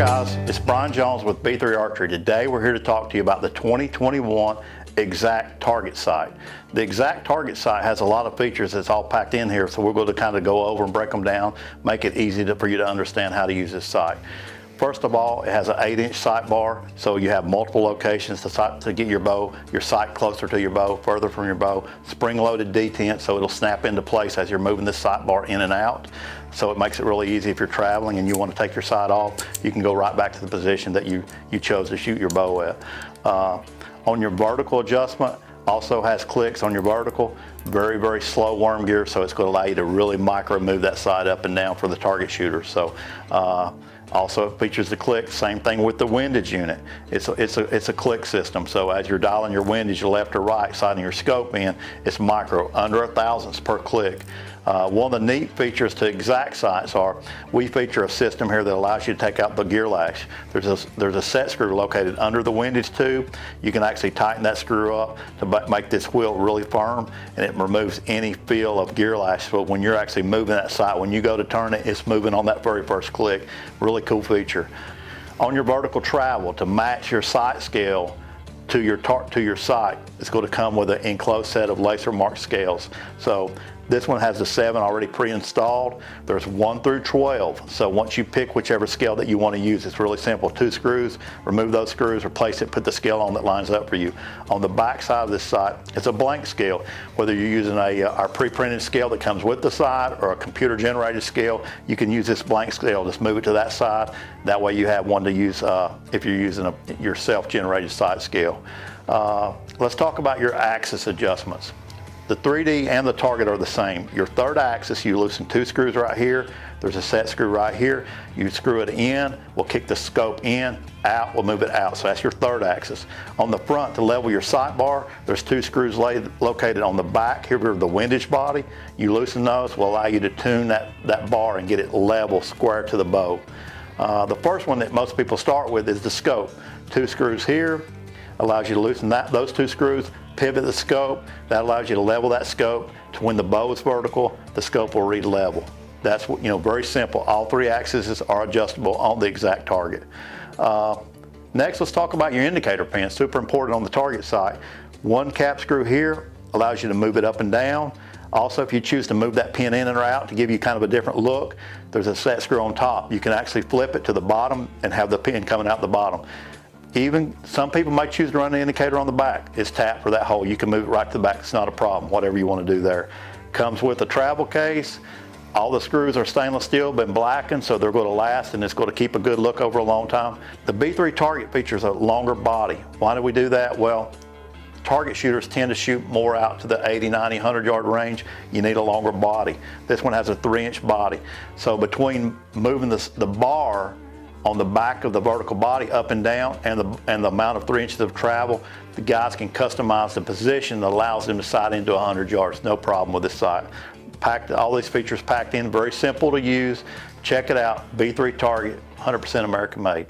guys, it's Brian Jones with B3 Archery. Today we're here to talk to you about the 2021 exact target sight. The exact target sight has a lot of features that's all packed in here, so we're going to kind of go over and break them down, make it easy for you to understand how to use this sight. First of all, it has an 8-inch sight bar, so you have multiple locations to get your sight closer to your bow, further from your bow. Spring-loaded detent, so it'll snap into place as you're moving this sight bar in and out. So it makes it really easy if you're traveling and you want to take your sight off, you can go right back to the position that you chose to shoot your bow at. On your vertical adjustment, also has clicks on your vertical. Very, very slow worm gear, so it's going to allow you to really micro move that sight up and down for the target shooter. So also it features the click. Same thing with the windage unit. It's a click system, so as you're dialing your windage left or right, sighting your scope in, it's micro, under 1/1000th per click. One of the neat features to exact sights are we feature a system here that allows you to take out the gear lash. There's a set screw located under the windage tube. You can actually tighten that screw up to make this wheel really firm, and it removes any feel of gear lash. So when you're actually moving that sight, when you go to turn it, it's moving on that very first click. Really cool feature. On your vertical travel, to match your sight scale to your sight, it's going to come with an enclosed set of laser marked scales. So this one has the 7 already pre-installed. There's 1 through 12. So once you pick whichever scale that you want to use, it's really simple. 2 screws, remove those screws, replace it, put the scale on that lines up for you. On the back side of this sight, it's a blank scale. Whether you're using our pre-printed scale that comes with the sight or a computer generated scale, you can use this blank scale. Just move it to that side. That way you have one to use if you're using your self-generated sight scale. Let's talk about your axis adjustments. The 3D and the target are the same. Your third axis, you loosen 2 screws right here. There's a set screw right here. You screw it in, we'll kick the scope in, out, we'll move it out. So that's your third axis. On the front, to level your sight bar, there's 2 screws located on the back. Here are the windage body. You loosen those, will allow you to tune that bar and get it level, square to the bow. The first one that most people start with is the scope. 2 screws here, allows you to loosen those 2 screws, pivot the scope. That allows you to level that scope to when the bow is vertical, the scope will read level. That's very simple. All 3 axes are adjustable on the exact target. Next, let's talk about your indicator pin. Super important on the target sight. 1 cap screw here allows you to move it up and down. Also, if you choose to move that pin in and out to give you kind of a different look, there's a set screw on top. You can actually flip it to the bottom and have the pin coming out the bottom. Even some people might choose to run the indicator on the back. It's tapped for that hole. You can move it right to the back. It's not a problem, whatever you want to do there. Comes with a travel case. All the screws are stainless steel, been blackened, so they're going to last and it's going to keep a good look over a long time. The B3 target features a longer body. Why do we do that? Well, target shooters tend to shoot more out to the 80, 90, 100 yard range. You need a longer body. This one has a 3-inch body. So between moving the bar on the back of the vertical body up and down and the amount of 3 inches of travel, the guys can customize the position that allows them to sight into 100 yards. No problem with this sight. All these features packed in, very simple to use. Check it out, B3 Target, 100% American made.